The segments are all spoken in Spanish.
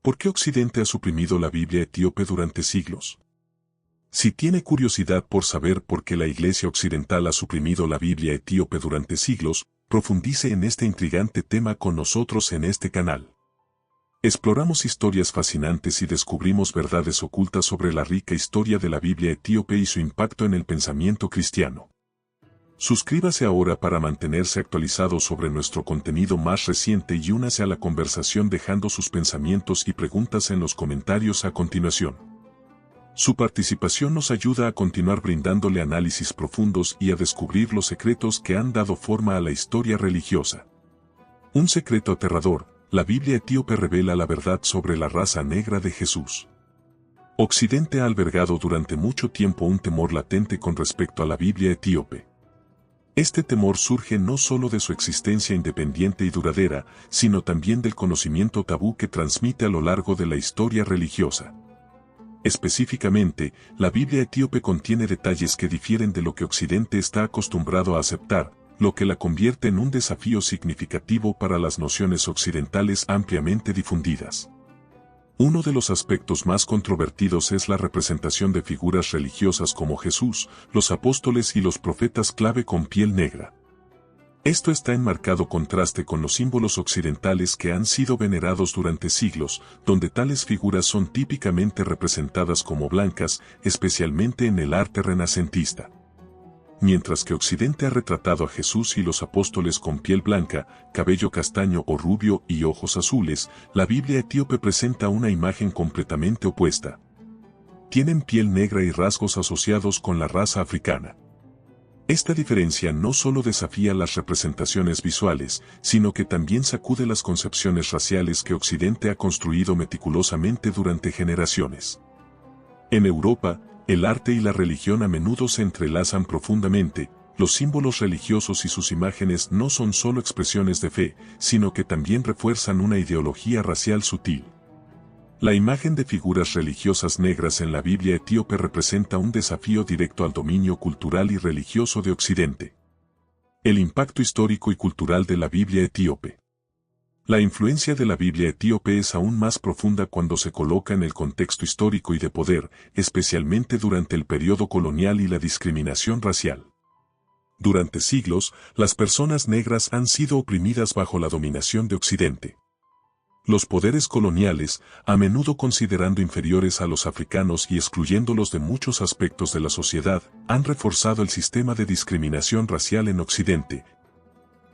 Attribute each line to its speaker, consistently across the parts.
Speaker 1: ¿Por qué Occidente ha suprimido la Biblia etíope durante siglos? Si tiene curiosidad por saber por qué la Iglesia Occidental ha suprimido la Biblia etíope durante siglos, profundice en este intrigante tema con nosotros en este canal. Exploramos historias fascinantes y descubrimos verdades ocultas sobre la rica historia de la Biblia etíope y su impacto en el pensamiento cristiano. Suscríbase ahora para mantenerse actualizado sobre nuestro contenido más reciente y únase a la conversación dejando sus pensamientos y preguntas en los comentarios a continuación. Su participación nos ayuda a continuar brindándole análisis profundos y a descubrir los secretos que han dado forma a la historia religiosa. Un secreto aterrador, la Biblia etíope revela la verdad sobre la raza negra de Jesús. Occidente ha albergado durante mucho tiempo un temor latente con respecto a la Biblia etíope. Este temor surge no solo de su existencia independiente y duradera, sino también del conocimiento tabú que transmite a lo largo de la historia religiosa. Específicamente, la Biblia etíope contiene detalles que difieren de lo que Occidente está acostumbrado a aceptar, lo que la convierte en un desafío significativo para las nociones occidentales ampliamente difundidas. Uno de los aspectos más controvertidos es la representación de figuras religiosas como Jesús, los apóstoles y los profetas clave con piel negra. Esto está en marcado contraste con los símbolos occidentales que han sido venerados durante siglos, donde tales figuras son típicamente representadas como blancas, especialmente en el arte renacentista. Mientras que Occidente ha retratado a Jesús y los apóstoles con piel blanca, cabello castaño o rubio y ojos azules, la Biblia etíope presenta una imagen completamente opuesta. Tienen piel negra y rasgos asociados con la raza africana. Esta diferencia no solo desafía las representaciones visuales, sino que también sacude las concepciones raciales que Occidente ha construido meticulosamente durante generaciones. En Europa, el arte y la religión a menudo se entrelazan profundamente. Los símbolos religiosos y sus imágenes no son solo expresiones de fe, sino que también refuerzan una ideología racial sutil. La imagen de figuras religiosas negras en la Biblia etíope representa un desafío directo al dominio cultural y religioso de Occidente. El impacto histórico y cultural de la Biblia etíope. La influencia de la Biblia etíope es aún más profunda cuando se coloca en el contexto histórico y de poder, especialmente durante el periodo colonial y la discriminación racial. Durante siglos, las personas negras han sido oprimidas bajo la dominación de Occidente. Los poderes coloniales, a menudo considerando inferiores a los africanos y excluyéndolos de muchos aspectos de la sociedad, han reforzado el sistema de discriminación racial en Occidente,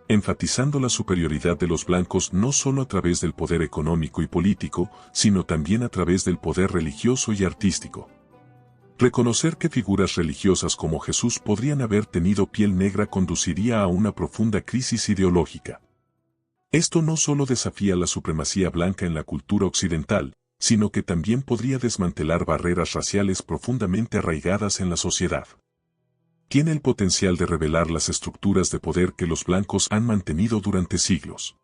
Speaker 1: enfatizando la superioridad de los blancos no solo a través del poder económico y político, sino también a través del poder religioso y artístico. Reconocer que figuras religiosas como Jesús podrían haber tenido piel negra conduciría a una profunda crisis ideológica. Esto no solo desafía la supremacía blanca en la cultura occidental, sino que también podría desmantelar barreras raciales profundamente arraigadas en la sociedad. Tiene el potencial de revelar las estructuras de poder que los blancos han mantenido durante siglos.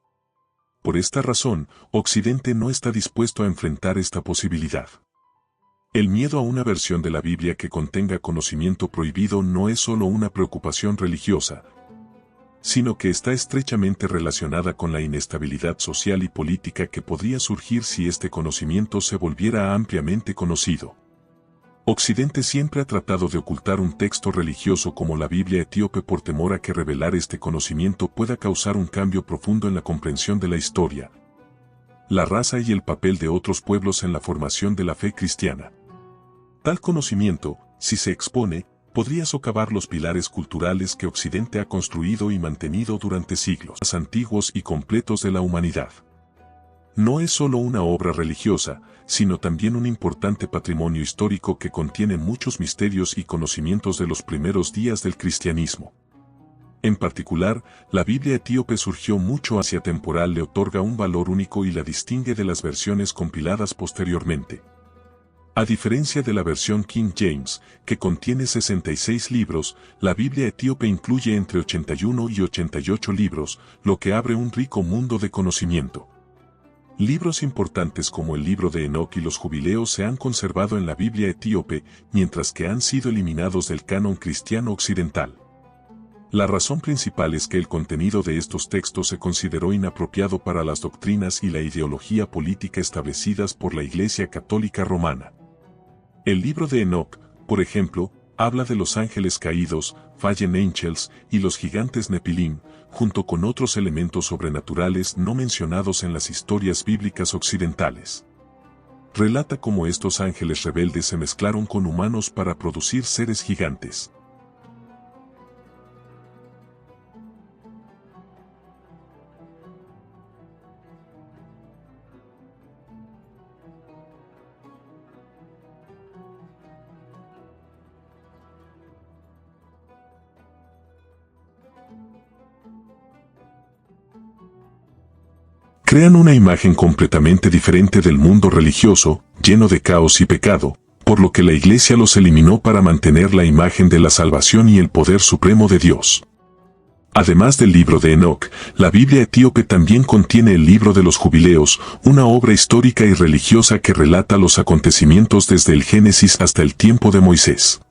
Speaker 1: Por esta razón, Occidente no está dispuesto a enfrentar esta posibilidad. El miedo a una versión de la Biblia que contenga conocimiento prohibido no es solo una preocupación religiosa, sino que está estrechamente relacionada con la inestabilidad social y política que podría surgir si este conocimiento se volviera ampliamente conocido. Occidente siempre ha tratado de ocultar un texto religioso como la Biblia etíope por temor a que revelar este conocimiento pueda causar un cambio profundo en la comprensión de la historia, la raza y el papel de otros pueblos en la formación de la fe cristiana. Tal conocimiento, si se expone, podría socavar los pilares culturales que Occidente ha construido y mantenido durante siglos antiguos y completos de la humanidad. No es solo una obra religiosa, sino también un importante patrimonio histórico que contiene muchos misterios y conocimientos de los primeros días del cristianismo. En particular, la Biblia etíope surgió mucho hacia temporal, le otorga un valor único y la distingue de las versiones compiladas posteriormente. A diferencia de la versión King James, que contiene 66 libros, la Biblia etíope incluye entre 81 y 88 libros, lo que abre un rico mundo de conocimiento. Libros importantes como el libro de Enoc y los Jubileos se han conservado en la Biblia etíope, mientras que han sido eliminados del canon cristiano occidental. La razón principal es que el contenido de estos textos se consideró inapropiado para las doctrinas y la ideología política establecidas por la Iglesia Católica Romana. El libro de Enoc, por ejemplo, habla de los ángeles caídos, fallen angels, y los gigantes Nepilim, junto con otros elementos sobrenaturales no mencionados en las historias bíblicas occidentales. Relata cómo estos ángeles rebeldes se mezclaron con humanos para producir seres gigantes. Crean una imagen completamente diferente del mundo religioso, lleno de caos y pecado, por lo que la Iglesia los eliminó para mantener la imagen de la salvación y el poder supremo de Dios. Además del libro de Enoc, la Biblia etíope también contiene el libro de los Jubileos, una obra histórica y religiosa que relata los acontecimientos desde el Génesis hasta el tiempo de Moisés.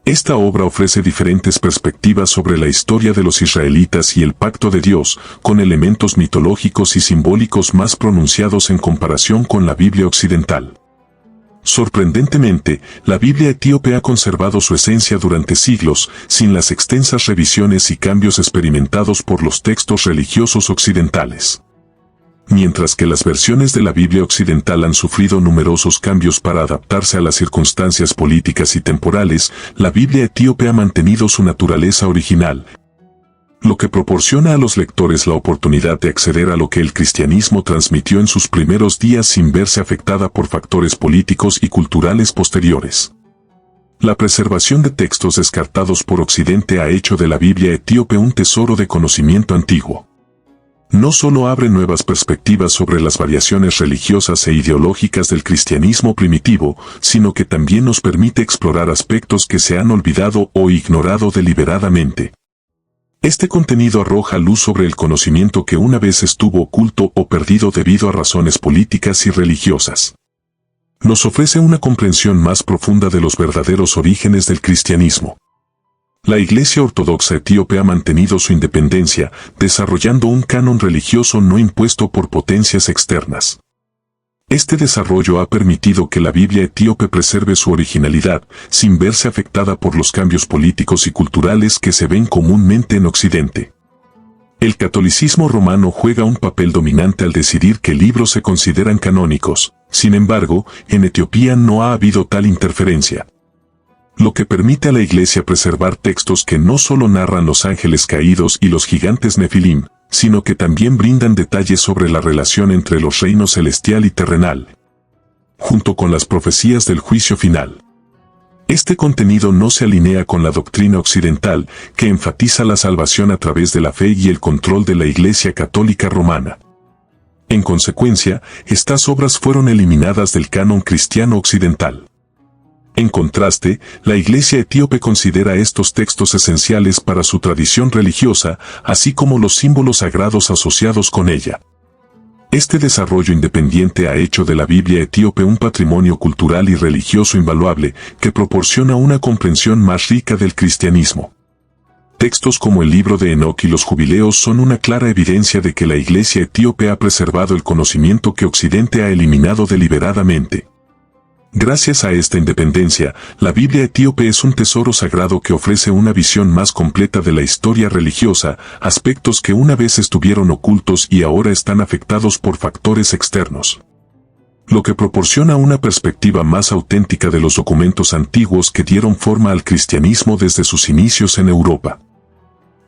Speaker 1: Esta obra ofrece diferentes perspectivas sobre la historia de los israelitas y el pacto de Dios, con elementos mitológicos y simbólicos más pronunciados en comparación con la Biblia occidental. Sorprendentemente, la Biblia etíope ha conservado su esencia durante siglos, sin las extensas revisiones y cambios experimentados por los textos religiosos occidentales. Mientras que las versiones de la Biblia occidental han sufrido numerosos cambios para adaptarse a las circunstancias políticas y temporales, la Biblia etíope ha mantenido su naturaleza original, lo que proporciona a los lectores la oportunidad de acceder a lo que el cristianismo transmitió en sus primeros días sin verse afectada por factores políticos y culturales posteriores. La preservación de textos descartados por Occidente ha hecho de la Biblia etíope un tesoro de conocimiento antiguo. No solo abre nuevas perspectivas sobre las variaciones religiosas e ideológicas del cristianismo primitivo, sino que también nos permite explorar aspectos que se han olvidado o ignorado deliberadamente. Este contenido arroja luz sobre el conocimiento que una vez estuvo oculto o perdido debido a razones políticas y religiosas. Nos ofrece una comprensión más profunda de los verdaderos orígenes del cristianismo. La Iglesia Ortodoxa etíope ha mantenido su independencia, desarrollando un canon religioso no impuesto por potencias externas. Este desarrollo ha permitido que la Biblia etíope preserve su originalidad, sin verse afectada por los cambios políticos y culturales que se ven comúnmente en Occidente. El catolicismo romano juega un papel dominante al decidir qué libros se consideran canónicos, sin embargo, en Etiopía no ha habido tal interferencia, lo que permite a la Iglesia preservar textos que no solo narran los ángeles caídos y los gigantes Nefilim, sino que también brindan detalles sobre la relación entre los reinos celestial y terrenal, junto con las profecías del juicio final. Este contenido no se alinea con la doctrina occidental, que enfatiza la salvación a través de la fe y el control de la Iglesia Católica Romana. En consecuencia, estas obras fueron eliminadas del canon cristiano occidental. En contraste, la Iglesia etíope considera estos textos esenciales para su tradición religiosa, así como los símbolos sagrados asociados con ella. Este desarrollo independiente ha hecho de la Biblia etíope un patrimonio cultural y religioso invaluable, que proporciona una comprensión más rica del cristianismo. Textos como el libro de Enoc y los Jubileos son una clara evidencia de que la Iglesia etíope ha preservado el conocimiento que Occidente ha eliminado deliberadamente. Gracias a esta independencia, la Biblia etíope es un tesoro sagrado que ofrece una visión más completa de la historia religiosa, aspectos que una vez estuvieron ocultos y ahora están afectados por factores externos, lo que proporciona una perspectiva más auténtica de los documentos antiguos que dieron forma al cristianismo desde sus inicios en Europa.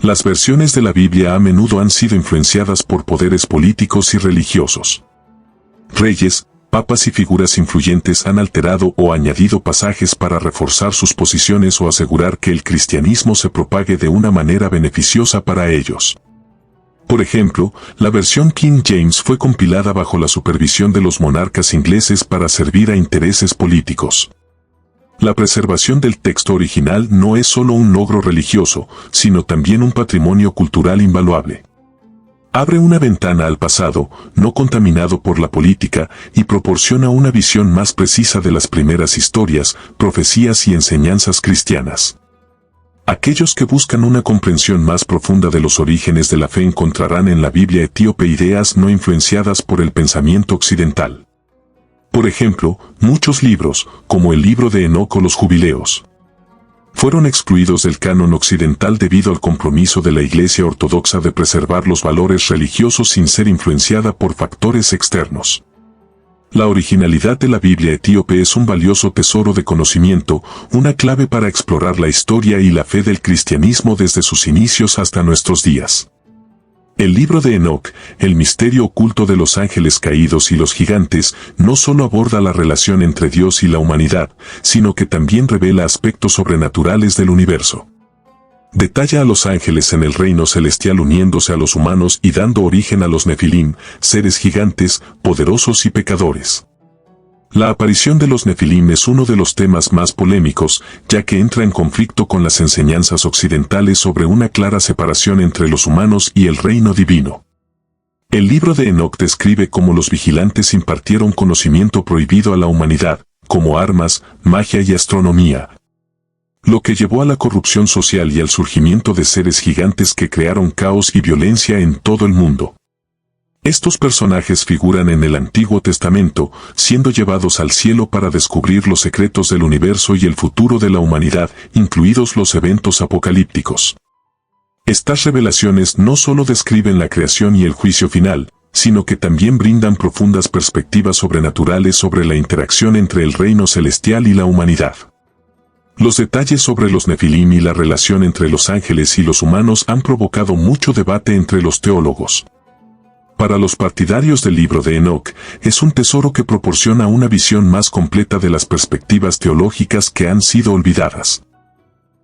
Speaker 1: Las versiones de la Biblia a menudo han sido influenciadas por poderes políticos y religiosos. Reyes, papas y figuras influyentes han alterado o añadido pasajes para reforzar sus posiciones o asegurar que el cristianismo se propague de una manera beneficiosa para ellos. Por ejemplo, la versión King James fue compilada bajo la supervisión de los monarcas ingleses para servir a intereses políticos. La preservación del texto original no es solo un logro religioso, sino también un patrimonio cultural invaluable. Abre una ventana al pasado, no contaminado por la política, y proporciona una visión más precisa de las primeras historias, profecías y enseñanzas cristianas. Aquellos que buscan una comprensión más profunda de los orígenes de la fe encontrarán en la Biblia etíope ideas no influenciadas por el pensamiento occidental. Por ejemplo, muchos libros, como el libro de Enoc o los Jubileos, fueron excluidos del canon occidental debido al compromiso de la Iglesia Ortodoxa de preservar los valores religiosos sin ser influenciada por factores externos. La originalidad de la Biblia etíope es un valioso tesoro de conocimiento, una clave para explorar la historia y la fe del cristianismo desde sus inicios hasta nuestros días. El libro de Enoc, el misterio oculto de los ángeles caídos y los gigantes, no solo aborda la relación entre Dios y la humanidad, sino que también revela aspectos sobrenaturales del universo. Detalla a los ángeles en el reino celestial uniéndose a los humanos y dando origen a los nefilim, seres gigantes, poderosos y pecadores. La aparición de los nefilim es uno de los temas más polémicos, ya que entra en conflicto con las enseñanzas occidentales sobre una clara separación entre los humanos y el reino divino. El libro de Enoc describe cómo los vigilantes impartieron conocimiento prohibido a la humanidad, como armas, magia y astronomía, lo que llevó a la corrupción social y al surgimiento de seres gigantes que crearon caos y violencia en todo el mundo. Estos personajes figuran en el Antiguo Testamento, siendo llevados al cielo para descubrir los secretos del universo y el futuro de la humanidad, incluidos los eventos apocalípticos. Estas revelaciones no solo describen la creación y el juicio final, sino que también brindan profundas perspectivas sobrenaturales sobre la interacción entre el reino celestial y la humanidad. Los detalles sobre los nefilim y la relación entre los ángeles y los humanos han provocado mucho debate entre los teólogos. Para los partidarios del libro de Enoc, es un tesoro que proporciona una visión más completa de las perspectivas teológicas que han sido olvidadas.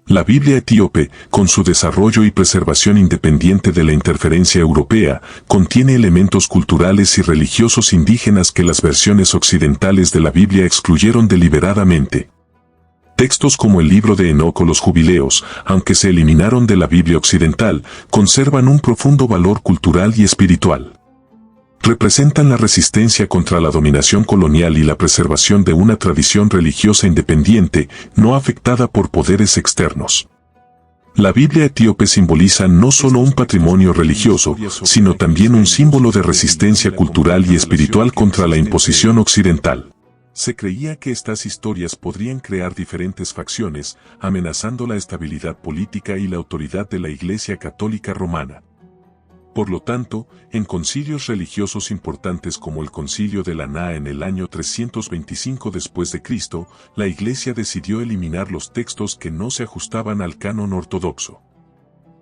Speaker 1: La Biblia etíope, con su desarrollo y preservación independiente de la interferencia europea, contiene elementos culturales y religiosos indígenas que las versiones occidentales de la Biblia excluyeron deliberadamente. Textos como el libro de Enoc o los Jubileos, aunque se eliminaron de la Biblia occidental, conservan un profundo valor cultural y espiritual. Representan la resistencia contra la dominación colonial y la preservación de una tradición religiosa independiente, no afectada por poderes externos. La Biblia etíope simboliza no solo un patrimonio religioso, sino también un símbolo de resistencia cultural y espiritual contra la imposición occidental. Se creía que estas historias podrían crear diferentes facciones, amenazando la estabilidad política y la autoridad de la Iglesia Católica Romana. Por lo tanto, en concilios religiosos importantes como el Concilio de Laná en el año 325 después de Cristo, la Iglesia decidió eliminar los textos que no se ajustaban al canon ortodoxo.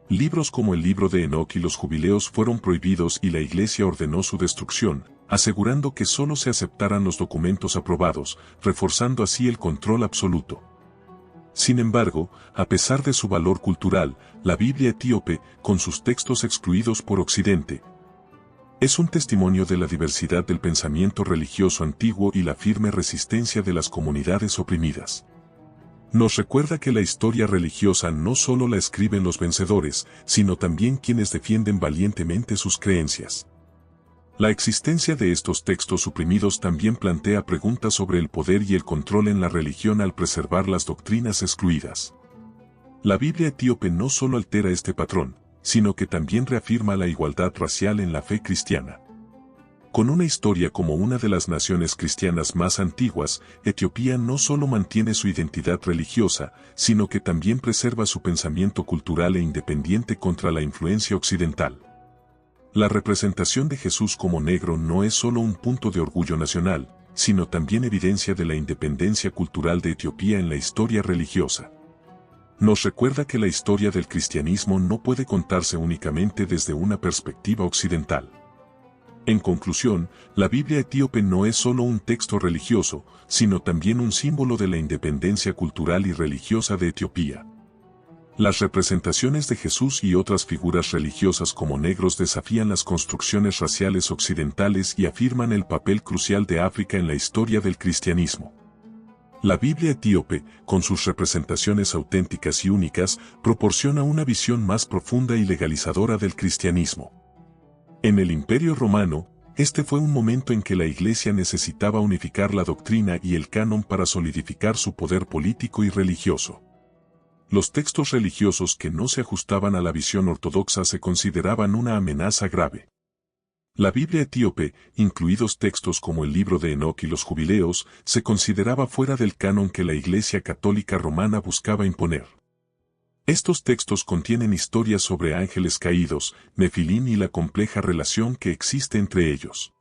Speaker 1: Libros como el libro de Enoc y los Jubileos fueron prohibidos y la Iglesia ordenó su destrucción, asegurando que solo se aceptaran los documentos aprobados, reforzando así el control absoluto. Sin embargo, a pesar de su valor cultural, la Biblia etíope, con sus textos excluidos por Occidente, es un testimonio de la diversidad del pensamiento religioso antiguo y la firme resistencia de las comunidades oprimidas. Nos recuerda que la historia religiosa no solo la escriben los vencedores, sino también quienes defienden valientemente sus creencias. La existencia de estos textos suprimidos también plantea preguntas sobre el poder y el control en la religión al preservar las doctrinas excluidas. La Biblia etíope no solo altera este patrón, sino que también reafirma la igualdad racial en la fe cristiana. Con una historia como una de las naciones cristianas más antiguas, Etiopía no solo mantiene su identidad religiosa, sino que también preserva su pensamiento cultural e independiente contra la influencia occidental. La representación de Jesús como negro no es solo un punto de orgullo nacional, sino también evidencia de la independencia cultural de Etiopía en la historia religiosa. Nos recuerda que la historia del cristianismo no puede contarse únicamente desde una perspectiva occidental. En conclusión, la Biblia etíope no es solo un texto religioso, sino también un símbolo de la independencia cultural y religiosa de Etiopía. Las representaciones de Jesús y otras figuras religiosas como negros desafían las construcciones raciales occidentales y afirman el papel crucial de África en la historia del cristianismo. La Biblia etíope, con sus representaciones auténticas y únicas, proporciona una visión más profunda y legalizadora del cristianismo. En el Imperio Romano, este fue un momento en que la Iglesia necesitaba unificar la doctrina y el canon para solidificar su poder político y religioso. Los textos religiosos que no se ajustaban a la visión ortodoxa se consideraban una amenaza grave. La Biblia etíope, incluidos textos como el libro de Enoc y los Jubileos, se consideraba fuera del canon que la Iglesia Católica Romana buscaba imponer. Estos textos contienen historias sobre ángeles caídos, Nefilim y la compleja relación que existe entre ellos.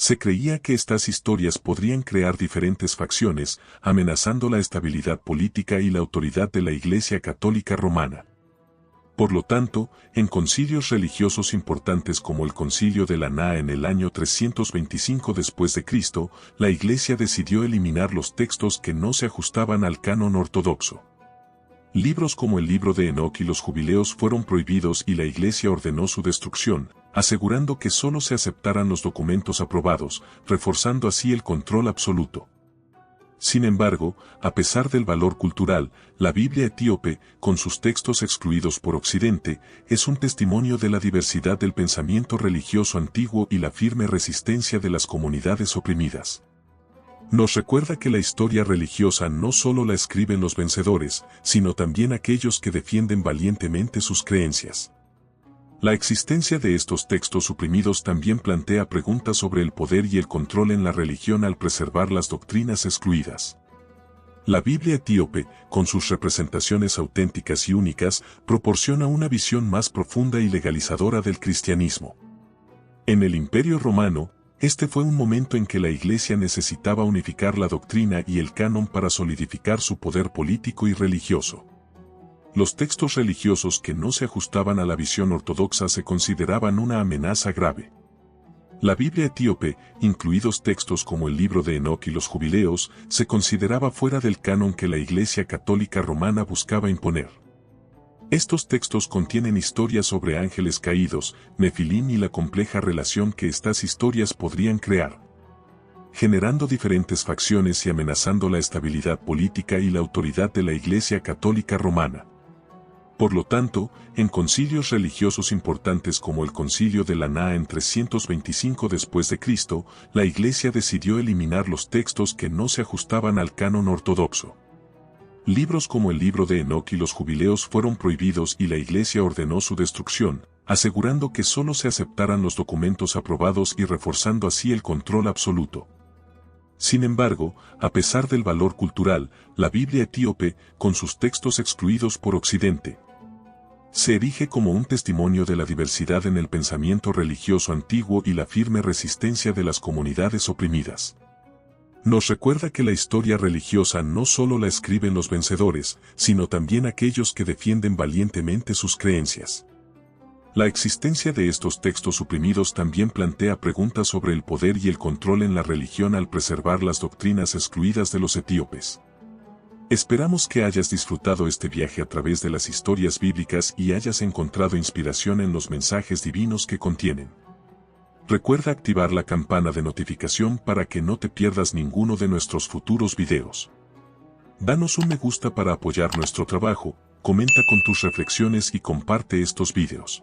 Speaker 1: Se creía que estas historias podrían crear diferentes facciones, amenazando la estabilidad política y la autoridad de la Iglesia Católica Romana. Por lo tanto, en concilios religiosos importantes como el Concilio de Laná en el año 325 después de Cristo, la Iglesia decidió eliminar los textos que no se ajustaban al canon ortodoxo. Libros como el libro de Enoc y los Jubileos fueron prohibidos y la Iglesia ordenó su destrucción, asegurando que solo se aceptaran los documentos aprobados, reforzando así el control absoluto. Sin embargo, a pesar del valor cultural, la Biblia etíope, con sus textos excluidos por Occidente, es un testimonio de la diversidad del pensamiento religioso antiguo y la firme resistencia de las comunidades oprimidas. Nos recuerda que la historia religiosa no solo la escriben los vencedores, sino también aquellos que defienden valientemente sus creencias. La existencia de estos textos suprimidos también plantea preguntas sobre el poder y el control en la religión al preservar las doctrinas excluidas. La Biblia etíope, con sus representaciones auténticas y únicas, proporciona una visión más profunda y legalizadora del cristianismo. En el Imperio Romano, este fue un momento en que la Iglesia necesitaba unificar la doctrina y el canon para solidificar su poder político y religioso. Los textos religiosos que no se ajustaban a la visión ortodoxa se consideraban una amenaza grave. La Biblia etíope, incluidos textos como el libro de Enoc y los Jubileos, se consideraba fuera del canon que la Iglesia Católica Romana buscaba imponer. Estos textos contienen historias sobre ángeles caídos, Nefilim y la compleja relación que estas historias podrían crear, generando diferentes facciones y amenazando la estabilidad política y la autoridad de la Iglesia Católica Romana. Por lo tanto, en concilios religiosos importantes como el Concilio de Laná en 325 después de Cristo, la Iglesia decidió eliminar los textos que no se ajustaban al canon ortodoxo. Libros como el libro de Enoc y los Jubileos fueron prohibidos y la Iglesia ordenó su destrucción, asegurando que solo se aceptaran los documentos aprobados y reforzando así el control absoluto. Sin embargo, a pesar del valor cultural, la Biblia etíope, con sus textos excluidos por Occidente, se erige como un testimonio de la diversidad en el pensamiento religioso antiguo y la firme resistencia de las comunidades oprimidas. Nos recuerda que la historia religiosa no solo la escriben los vencedores, sino también aquellos que defienden valientemente sus creencias. La existencia de estos textos suprimidos también plantea preguntas sobre el poder y el control en la religión al preservar las doctrinas excluidas de los etíopes. Esperamos que hayas disfrutado este viaje a través de las historias bíblicas y hayas encontrado inspiración en los mensajes divinos que contienen. Recuerda activar la campana de notificación para que no te pierdas ninguno de nuestros futuros videos. Danos un me gusta para apoyar nuestro trabajo, comenta con tus reflexiones y comparte estos videos.